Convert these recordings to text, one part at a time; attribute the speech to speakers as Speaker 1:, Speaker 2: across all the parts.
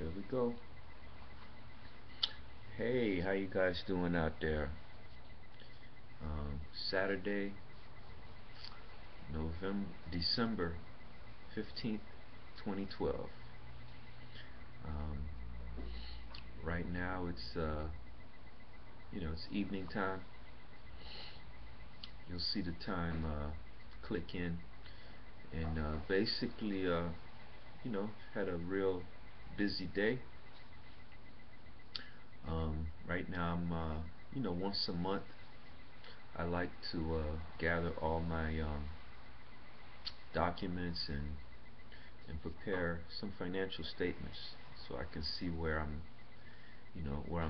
Speaker 1: There we go. Hey, how you guys doing out there? Saturday, December 15th, 2012. Um, right now it's it's evening time. You'll see the time click in, and basically had a real busy day. Right now I'm once a month I like to gather all my documents and prepare some financial statements so I can see where I'm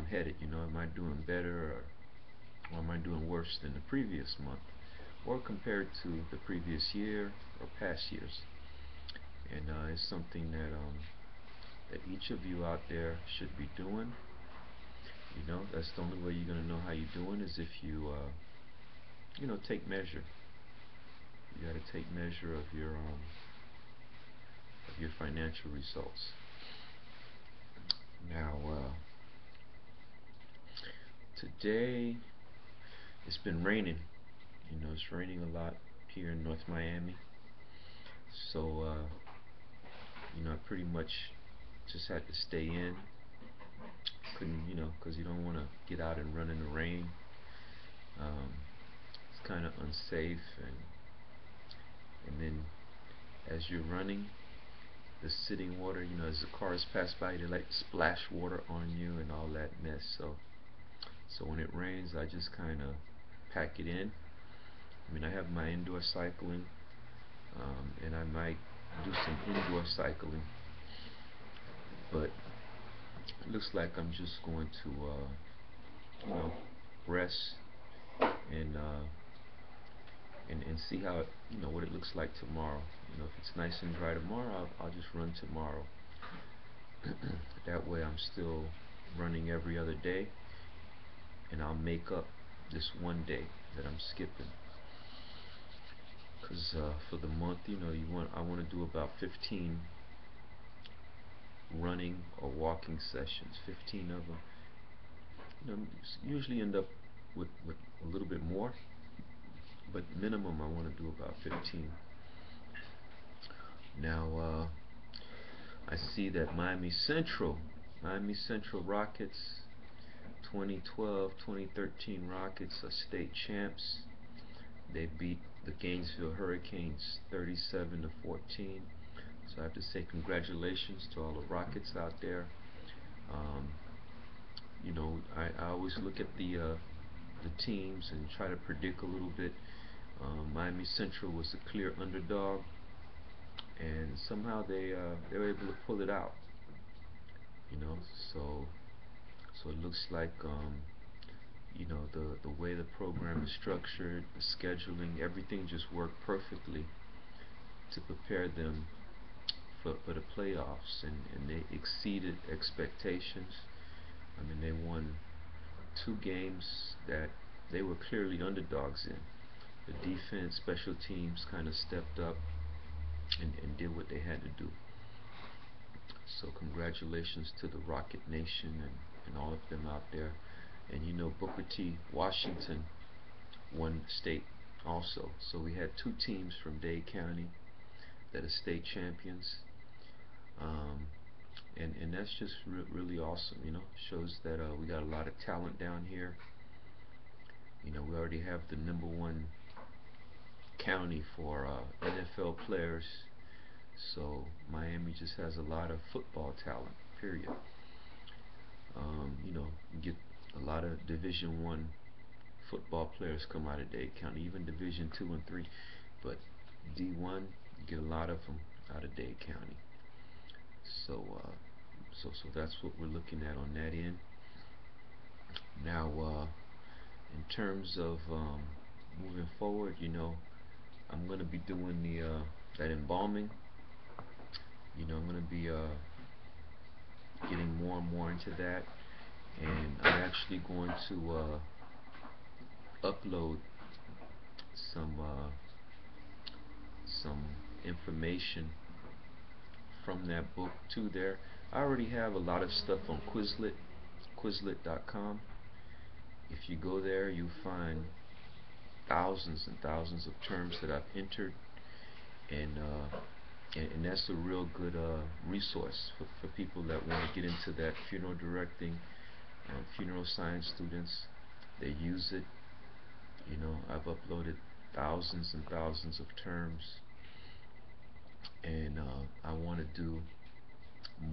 Speaker 1: headed. Am I doing better, or am I doing worse than the previous month, or compared to the previous year or past years? And it's something that each of you out there should be doing. That's the only way you're gonna know how you're doing is if you take measure. You got to take measure of your financial results. Now, today it's been raining. It's raining a lot here in North Miami. So, I pretty much just had to stay in. Couldn't, because you don't want to get out and run in the rain. Um, it's kind of unsafe, and then as you're running, the sitting water, as the cars pass by, they like splash water on you and all that mess. So when it rains, I just kind of pack it in. I have my indoor cycling, and I might do some indoor cycling, but it looks like I'm just going to, rest and and see how what it looks like tomorrow. If it's nice and dry tomorrow, I'll just run tomorrow. That way, I'm still running every other day, and I'll make up this one day that I'm skipping. Because for the month, I want to do about 15 running or walking sessions, 15 of them. Usually end up with a little bit more, but minimum I want to do about 15. Now, I see that Miami Central Rockets, 2012-2013 Rockets are state champs. They beat the Gainesville Hurricanes 37-14. So I have to say congratulations to all the Rockets out there. Um, I always look at the teams and try to predict a little bit. Miami Central was a clear underdog, and somehow they were able to pull it out. You know, so it looks like the way the program is structured, the scheduling, everything just worked perfectly to prepare them for the playoffs, and they exceeded expectations. They won two games that they were clearly underdogs in. The defense, special teams kind of stepped up and did what they had to do. So congratulations to the Rocket Nation and all of them out there. And Booker T. Washington won state also. So we had two teams from Dade County that are state champions. Um, and that's just really awesome. Shows that we got a lot of talent down here. We already have the number one county for NFL players. So Miami just has a lot of football talent. Period. You get a lot of Division 1 football players come out of Dade County, even Division 2 and 3. But D1, you get a lot of them out of Dade County. So, so that's what we're looking at on that end. Now, in terms of moving forward, I'm going to be doing that embalming. I'm going to be getting more and more into that, and I'm actually going to upload some some information from that book to there. I already have a lot of stuff on Quizlet.com. If you go there, you'll find thousands and thousands of terms that I've entered, and that's a real good resource for people that want to get into that funeral directing, funeral science students. They use it. You know, I've uploaded thousands and thousands of terms, and I want to do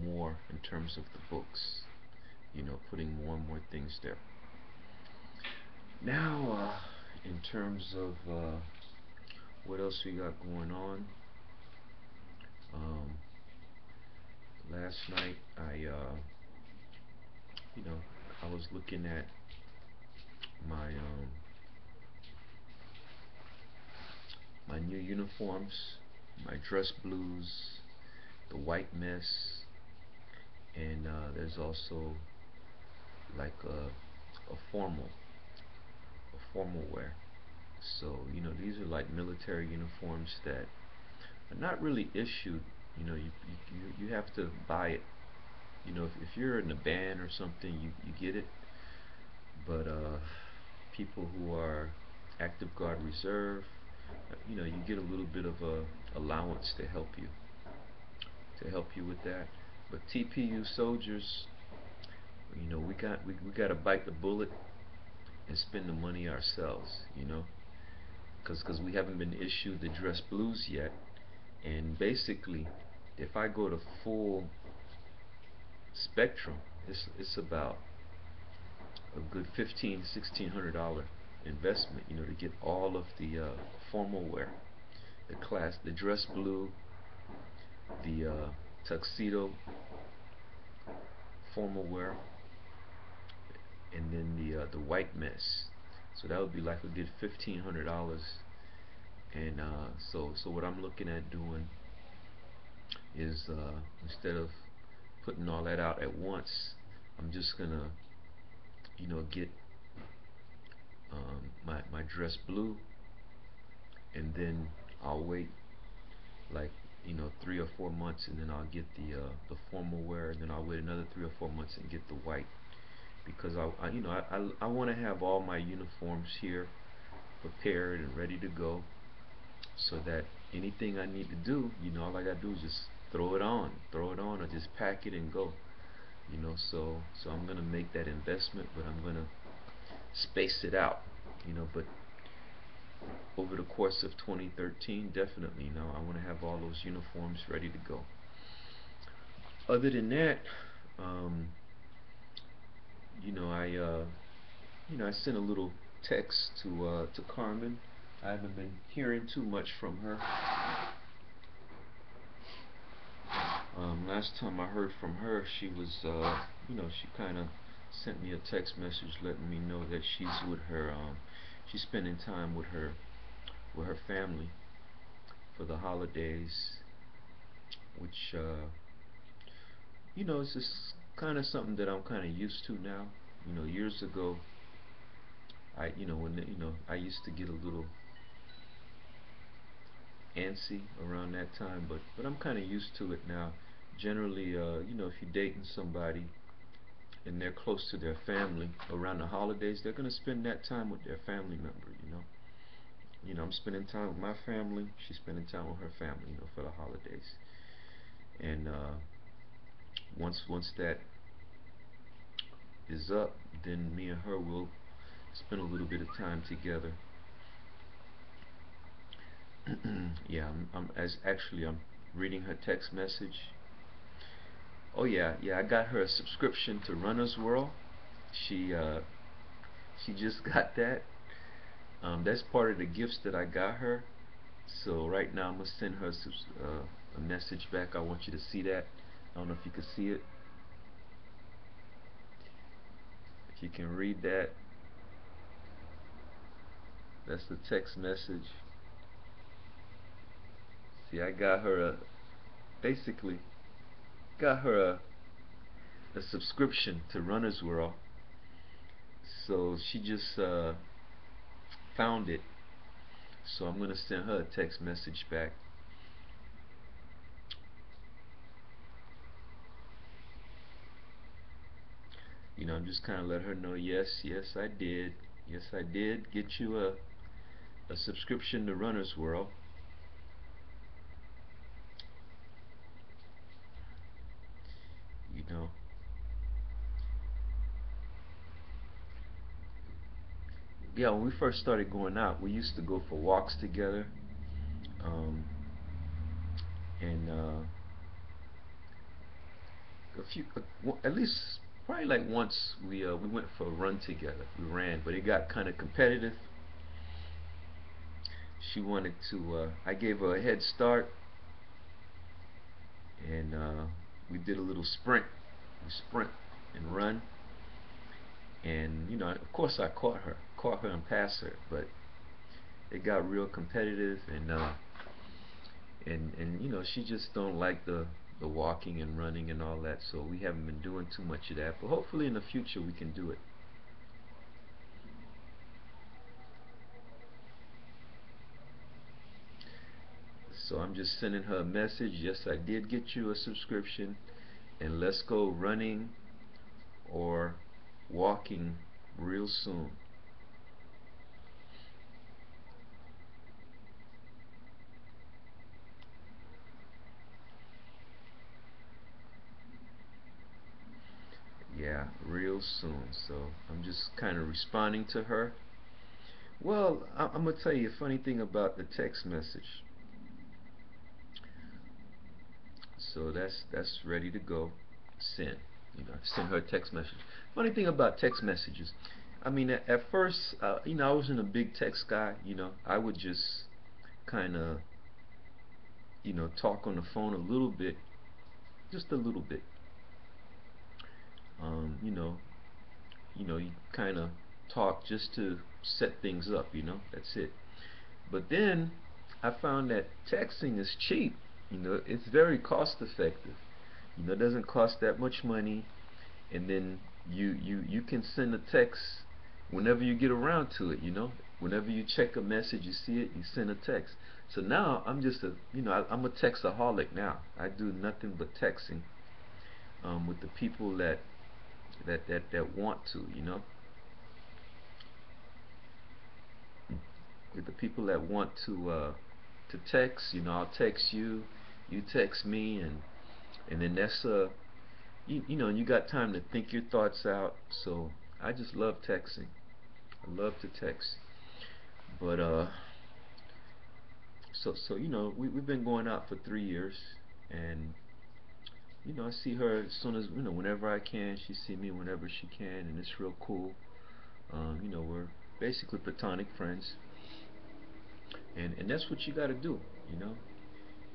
Speaker 1: more in terms of the books. You know, putting more and more things there. Now, in terms of what else we got going on, um, last night you know, I was looking at my new uniforms, my dress blues, the white mess, and there's also like a formal wear. So you know, these are like military uniforms that are not really issued. You know, you have to buy it. You know, if you're in a band or something, you get it. But people who are active guard reserve, you know, you get a little bit of a allowance to help you with that. But TPU soldiers, you know, we got to bite the bullet and spend the money ourselves, you know, because we haven't been issued the dress blues yet. And basically, if I go to full spectrum, it's about a good $1,500–$1,600 investment, you know, to get all of the formal wear, the dress blue, the tuxedo formal wear, and then the white mess. So that would be like a good $1,500. And so what I'm looking at doing is instead of putting all that out at once, I'm just gonna, you know, get my dress blue, and then I'll wait like, you know, 3 or 4 months, and then I'll get the formal wear, and then I'll wait another 3 or 4 months and get the white, because I you know, I want to have all my uniforms here prepared and ready to go, so that anything I need to do, you know, all I gotta do is just throw it on, or just pack it and go. You know, so I'm gonna make that investment, but I'm gonna space it out. You know, but over the course of 2013, definitely, you know, I want to have all those uniforms ready to go. Other than that, um, you know, I sent a little text to Carmen. I haven't been hearing too much from her. Last time I heard from her, she was, you know, she kind of sent me a text message letting me know that she's spending time with her family for the holidays, which, you know, it's just kind of something that I'm kind of used to now. You know, years ago, I used to get a little antsy around that time, but I'm kind of used to it now. Generally, you know, if you're dating somebody and they're close to their family around the holidays, they're gonna spend that time with their family member. You know, I'm spending time with my family. She's spending time with her family. You know, for the holidays. And once that is up, then me and her will spend a little bit of time together. Yeah, I'm reading her text message. Oh yeah, I got her a subscription to Runner's World. She uh, she just got that. That's part of the gifts that I got her. So right now I'm gonna send her a message back. I want you to see that. I don't know if you can see it. If you can read that, that's the text message. See, I got her basically got her a subscription to Runner's World. So she just found it. So I'm gonna send her a text message back. I'm just kind of let her know, yes, yes I did get you a subscription to Runner's World. You know, yeah, when we first started going out, we used to go for walks together, um, and at least probably like once we went for a run together. We ran, but it got kind of competitive. She wanted to. I gave her a head start, and we did a little sprint. We sprint and run, and of course, I caught her and passed her, but it got real competitive, and she just don't like the walking and running and all that, so we haven't been doing too much of that, but hopefully in the future we can do it. So I'm just sending her a message, yes I did get you a subscription, and let's go running or walking real soon. Yeah, real soon. So I'm just kind of responding to her. Well, I'm gonna tell you a funny thing about the text message. So that's ready to go. Send. I sent her a text message. Funny thing about text messages. I mean, at first, I wasn't a big text guy. I would just kind of, talk on the phone a little bit, just a little bit. Um, you know, you kind of talk just to set things up. That's it. But then I found that texting is cheap. It's very cost effective. It doesn't cost that much money, and then you can send a text whenever you get around to it. Whenever you check a message, you see it, you send a text. So now I'm just I'm a textaholic now. I do nothing but texting, with the people that want to, with the people that want to text. I'll text you, you text me, and then that's you got time to think your thoughts out. So I just love texting. I love to text. But so we've been going out for 3 years, and I see her as soon as whenever I can. She see me whenever she can, and it's real cool. We're basically platonic friends, and that's what you got to do. You know,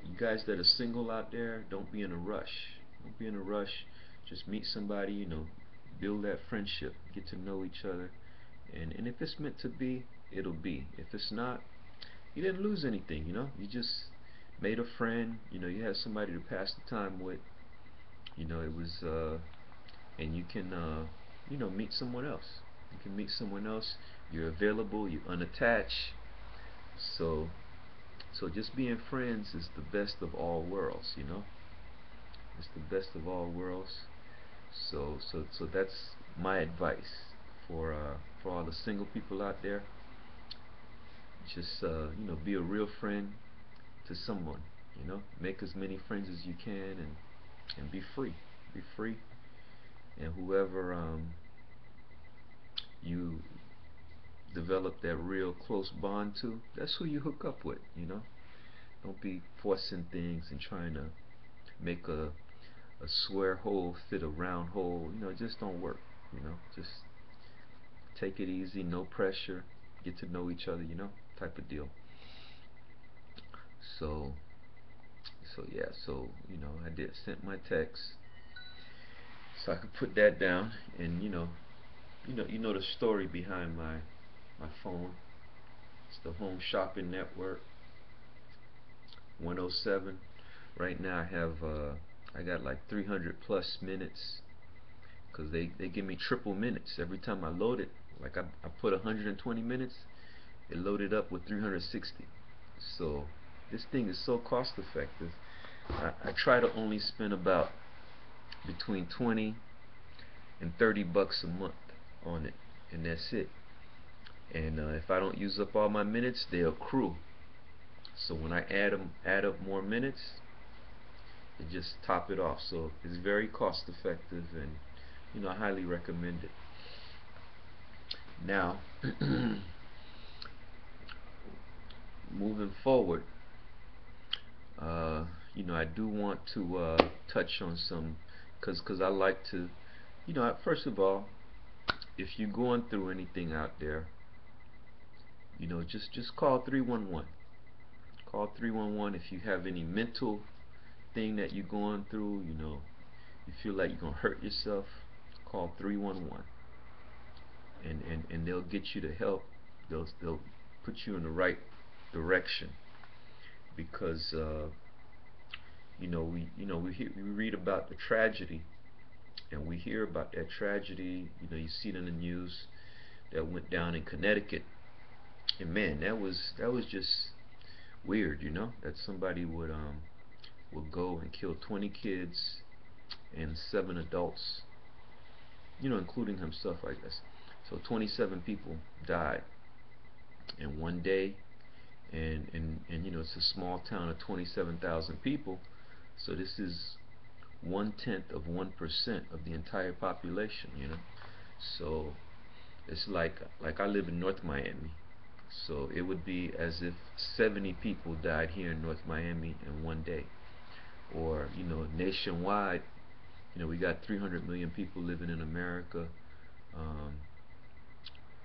Speaker 1: you guys that are single out there, don't be in a rush. Don't be in a rush. Just meet somebody. Build that friendship, get to know each other, and if it's meant to be, it'll be. If it's not, you didn't lose anything. You just made a friend. You had somebody to pass the time with. It was and you can meet someone else. You can meet someone else. You're available. You're unattached. So just being friends is the best of all worlds. It's the best of all worlds. So that's my advice for all the single people out there. Just be a real friend to someone. Make as many friends as you can, and be free. Be free, and whoever you develop that real close bond to, that's who you hook up with. Don't be forcing things and trying to make a square hole fit a round hole. It just don't work. Just take it easy, no pressure, get to know each other, type of deal. So yeah, so I did sent my text, so I could put that down, and you know the story behind my phone. It's the Home Shopping Network 107. Right now I got like 300 plus minutes, because they give me triple minutes every time I load it. Like I put 120 minutes, it loaded up with 360. So this thing is so cost effective. I try to only spend about between 20 and $30 a month on it, and that's it. And if I don't use up all my minutes, they accrue. So when I add up more minutes, it just top it off. So it's very cost effective, and I highly recommend it. Now, moving forward, uh, I do want to touch on some, cause I like to, first of all, if you're going through anything out there, just call 311. Call 311 if you have any mental thing that you're going through. You feel like you're gonna hurt yourself. Call 311, and they'll get you the help. They'll put you in the right direction, because we read about the tragedy, and we hear about that tragedy. You see it in the news that went down in Connecticut, and man, that was just weird. That somebody would go and kill 20 kids and 7 adults, including himself, I guess. So 27 people died in one day, and it's a small town of 27,000 people. So this is 1/10 of 1% of the entire population. So it's like I live in North Miami, so it would be as if 70 people died here in North Miami in one day. Or nationwide, we got 300 million people living in America. Um,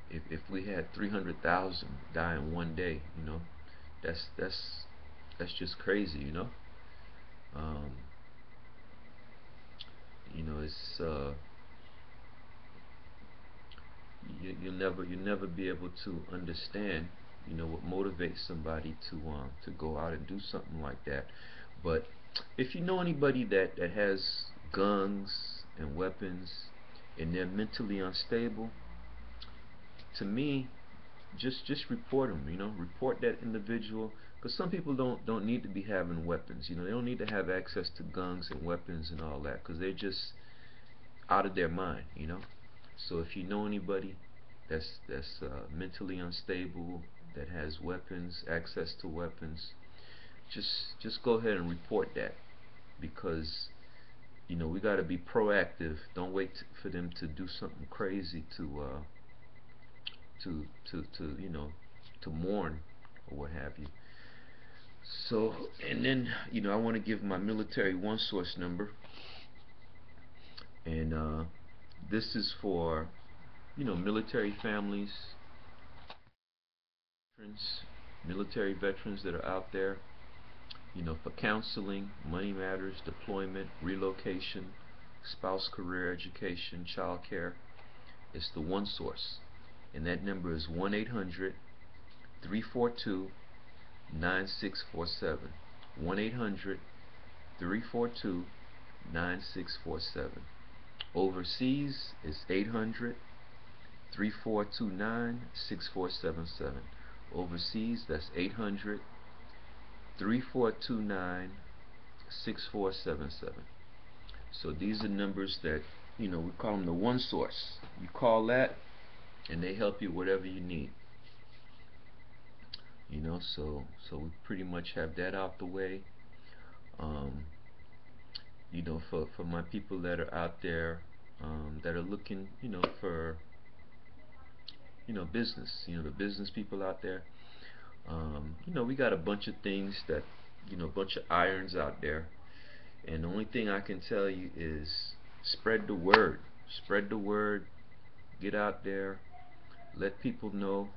Speaker 1: if we had 300,000 die in one day, that's that's that's just crazy. Um, it's you'll never be able to understand, what motivates somebody to go out and do something like that. But if you know anybody that has guns and weapons, and they're mentally unstable, to me, just report them. Report that individual, because some people don't need to be having weapons. They don't need to have access to guns and weapons and all that, because they're just out of their mind. So if you know anybody that's mentally unstable, that has weapons, access to weapons, just go ahead and report that, because we got to be proactive. Don't wait for them to do something crazy to mourn or what have you. So, and then I want to give my military one source number, and this is for military families, veterans, military veterans that are out there, for counseling, money matters, deployment, relocation, spouse career education, child care. It's the one source, and that number is 1-800-342-9647. 1-800-342-9647. Overseas is 800-3429-6477. Overseas, that's 800-3429-6477. So these are numbers that, we call them the one source. You call that, and they help you whatever you need. So we pretty much have that out the way. Um, for my people that are out there, that are looking, for business, the business people out there. We got a bunch of things that, a bunch of irons out there, and the only thing I can tell you is spread the word. Spread the word. Get out there. Let people know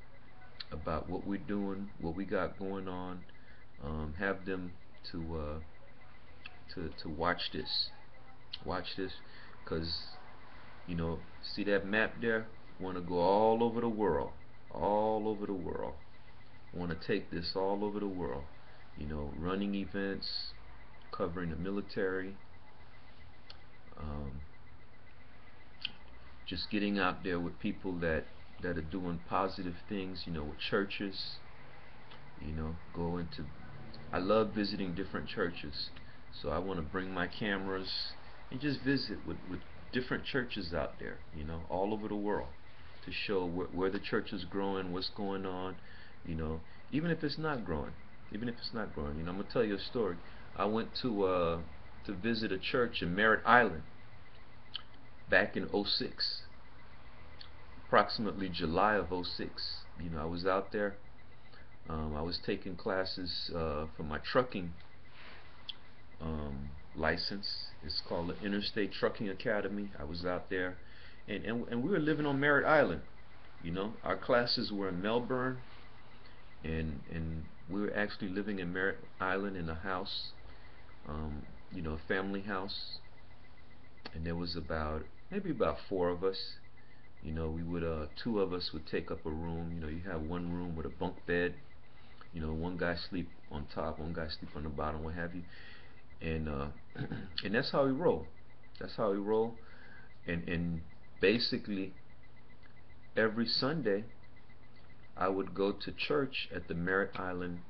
Speaker 1: about what we're doing, what we got going on. Have them to watch this. Watch this, because see that map there? Want to go all over the world. All over the world. Want to take this all over the world. Running events, covering the military, um, just getting out there with people that are doing positive things. With churches. Go into. I love visiting different churches, so I want to bring my cameras and just visit with different churches out there, all over the world, to show where the church is growing, what's going on, you know, even if it's not growing, I'm gonna tell you a story. I went to visit a church in Merritt Island back in '06, approximately July of '06. I was out there. I was taking classes for my trucking license. It's called the Interstate Trucking Academy. I was out there, and we were living on Merritt Island. Our classes were in Melbourne, and we were actually living in Merritt Island in a house, a family house, and there was maybe about four of us. We would two of us would take up a room. You have one room with a bunk bed. One guy sleep on top, one guy sleep on the bottom, what have you, and and that's how we roll. That's how we roll. And basically every Sunday I would go to church at the Merritt Island.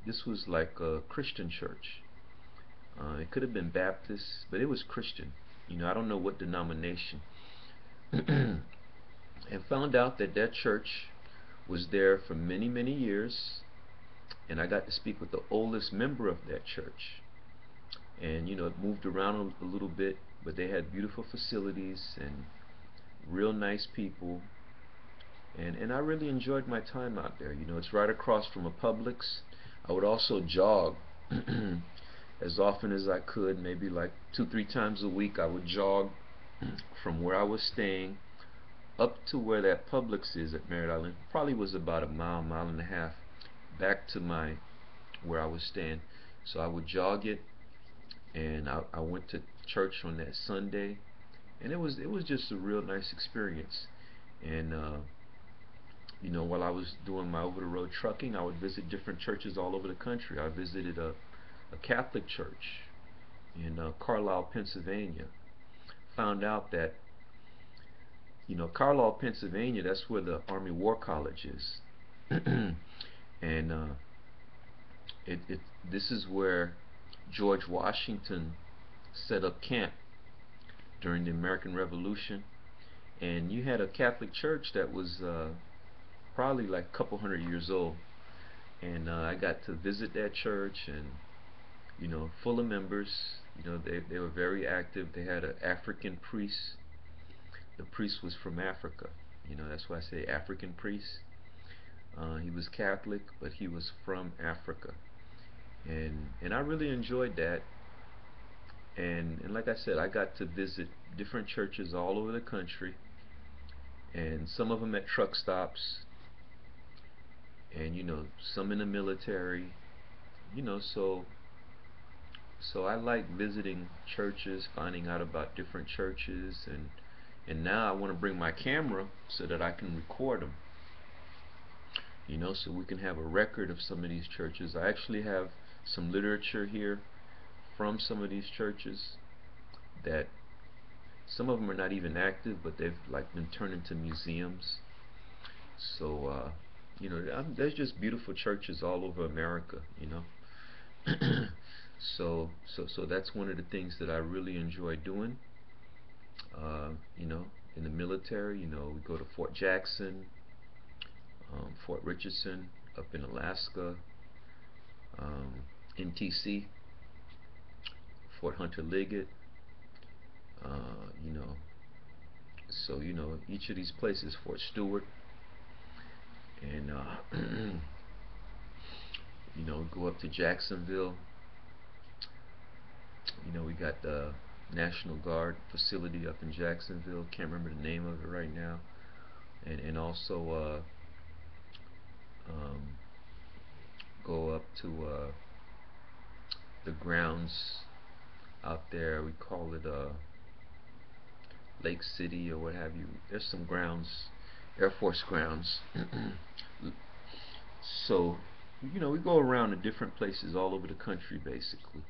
Speaker 1: This was like a Christian church. It could have been Baptist, but it was Christian. I don't know what denomination. And found out that that church was there for many, many years, and I got to speak with the oldest member of that church. And it moved around a little bit, but they had beautiful facilities and real nice people, and I really enjoyed my time out there. It's right across from a Publix. I would also jog as often as I could, maybe like 2-3 times a week. I would jog from where I was staying up to where that Publix is at Merritt Island. Probably was about a mile, mile and a half back to where I was staying. So I would jog it, and I went to church on that Sunday, and it was just a real nice experience. And while I was doing my over-the-road trucking, I would visit different churches all over the country. I visited a Catholic church in Carlisle, Pennsylvania. Found out that Carlisle, Pennsylvania, that's where the Army War College is. And this is where George Washington set up camp during the American Revolution. And you had a Catholic church that was probably like a couple hundred years old. And I got to visit that church, and full of members. They were very active. They had an African priest. The priest was from Africa. That's why I say African priest. He was Catholic, but he was from Africa, and I really enjoyed that. And like I said, I got to visit different churches all over the country, and some of them at truck stops, and some in the military. So I like visiting churches, finding out about different churches, and now I want to bring my camera so that I can record them. So we can have a record of some of these churches. I actually have some literature here from some of these churches that some of them are not even active, but they've like been turned into museums. So there's just beautiful churches all over America. So that's one of the things that I really enjoy doing. Uh, in the military, we go to Fort Jackson, Fort Richardson up in Alaska, NTC, Fort Hunter Liggett. You know, so each of these places, Fort Stewart, and go up to Jacksonville. We got the National Guard facility up in Jacksonville. Can't remember the name of it right now. And also um, go up to the grounds out there. We call it Lake City or what have you. There's some grounds, Air Force grounds. So we go around to different places all over the country basically.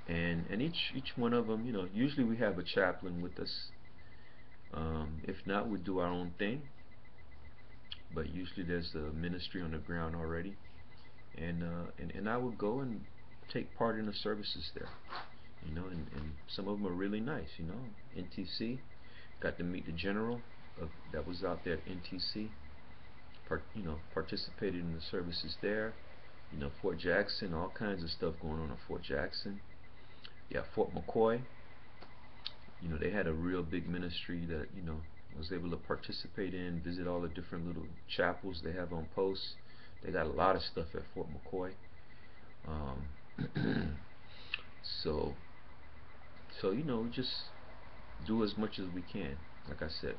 Speaker 1: And each one of them, usually we have a chaplain with us. If not, we do our own thing. But usually there's a ministry on the ground already, and I would go and take part in the services there. and some of them are really nice. NTC, got to meet the general that was out there at NTC. Participated in the services there. Fort Jackson, all kinds of stuff going on at Fort Jackson. Yeah, Fort McCoy. They had a real big ministry that I was able to participate in, visit all the different little chapels they have on post. They got a lot of stuff at Fort McCoy. So we just do as much as we can, like I said.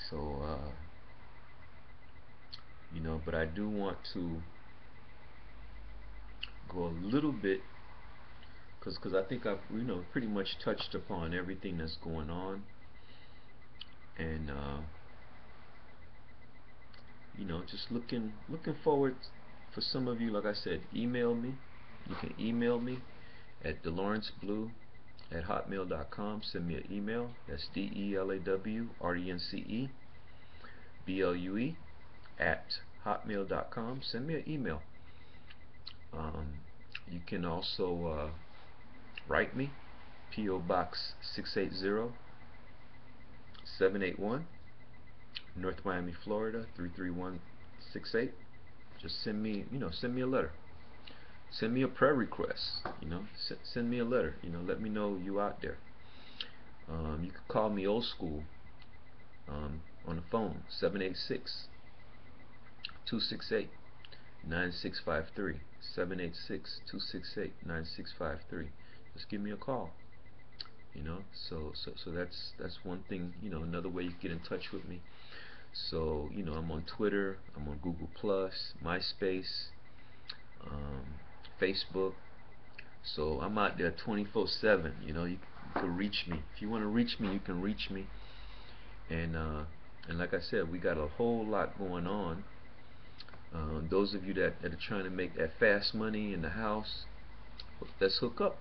Speaker 1: So but I do want to go a little bit, because I think I've pretty much touched upon everything that's going on, and just looking forward for some of you. Like I said, email me. You can email me at delawrenceblu@hotmail.com. Send me an email. That's DELAWRENCEBLUE@hotmail.com. Send me an email. You can also write me, P.O. Box 680-781, North Miami, Florida 33168. Just send me a letter. Send me a prayer request. Send me a letter. Let me know you out there. You can call me old school on the phone, 786-268-9653. 786-268-9653. Just give me a call. So that's one thing. Another way you can get in touch with me. So I'm on Twitter, I'm on Google Plus, MySpace, Facebook. So I'm out there 24/7. You can reach me. If you want to reach me, you can reach me. And like I said, we got a whole lot going on. Those of you that are trying to make that fast money in the house, let's hook up.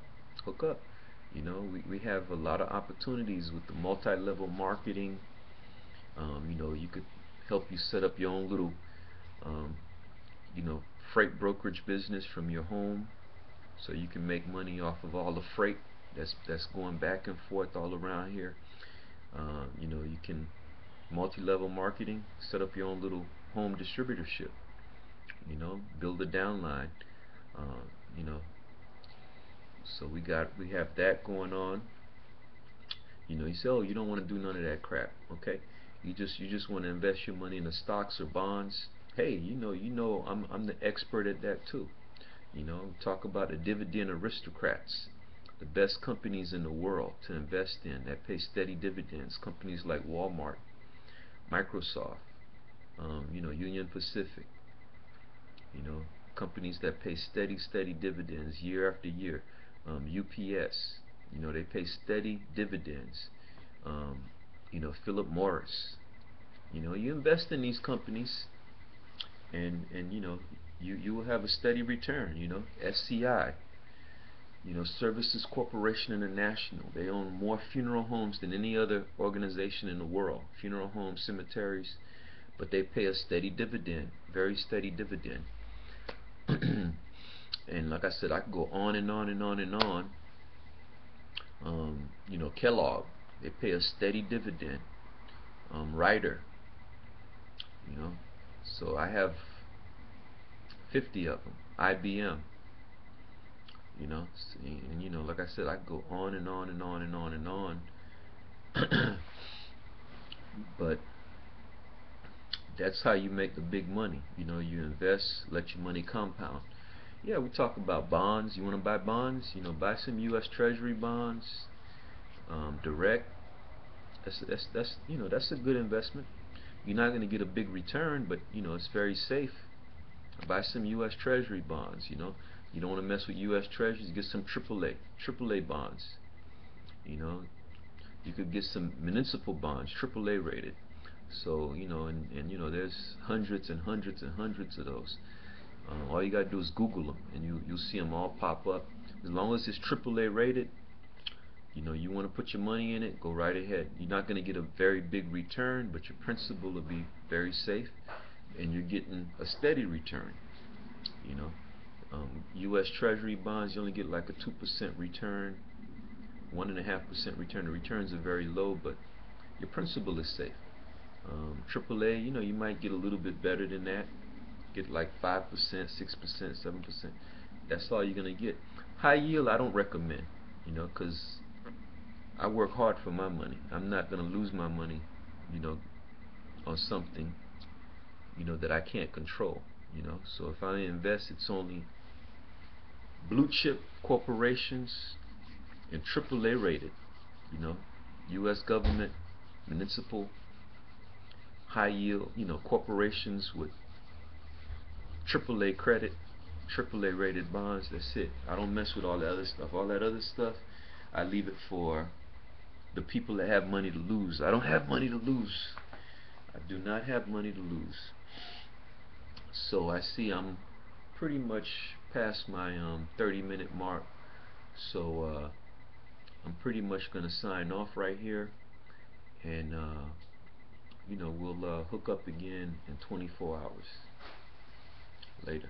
Speaker 1: We have a lot of opportunities with the multi-level marketing. You could help you set up your own little freight brokerage business from your home, so you can make money off of all the freight that's going back and forth all around here. You can multi-level marketing, set up your own little home distributorship. Build a downline. So we have that going on. You say, oh, you don't want to do none of that crap. Okay, you just want to invest your money in the stocks or bonds. Hey, I'm the expert at that too. Talk about the dividend aristocrats, the best companies in the world to invest in that pay steady dividends. Companies like Walmart, Microsoft, Union Pacific. Companies that pay steady dividends year after year. UPS, they pay steady dividends. Philip Morris. You invest in these companies, and you will have a steady return. SCI, Services Corporation International. They own more funeral homes than any other organization in the world. Funeral homes, cemeteries, but they pay a steady dividend, very steady dividend. And like I said, I could go on and on and on and on. Kellogg, they pay a steady dividend. Ryder, so I have 50 of them. IBM, and like I said, I could go on and on and on and on and on. But that's how you make the big money. You invest, let your money compound. Yeah, we talk about bonds. You want to buy bonds? Buy some U.S. Treasury bonds, direct. That's a good investment. You're not going to get a big return, but it's very safe. Buy some U.S. Treasury bonds. You don't want to mess with U.S. Treasuries. Get some AAA bonds. You could get some municipal bonds, AAA rated. So and there's hundreds and hundreds and hundreds of those. All you gotta do is Google them, and you'll see them all pop up. As long as it's AAA rated, you want to put your money in it, go right ahead. You're not going to get a very big return, but your principal will be very safe, and you're getting a steady return. U.S. Treasury bonds, you only get like a 2% return, 1.5% return. The returns are very low, but your principal is safe. AAA, you might get a little bit better than that. Get like 5%, 6%, 7%. That's all you're gonna get. High yield, I don't recommend, because I work hard for my money. I'm not gonna lose my money, you know, on something, that I can't control. So if I invest, it's only blue chip corporations and AAA rated, U.S. government, municipal, high yield, corporations with AAA credit, AAA rated bonds. That's it. I don't mess with all the other stuff. All that other stuff, I leave it for the people that have money to lose. I don't have money to lose. I do not have money to lose. So I see I'm pretty much past my 30-minute mark. So I'm pretty much gonna sign off right here, and we'll hook up again in 24 hours. Later.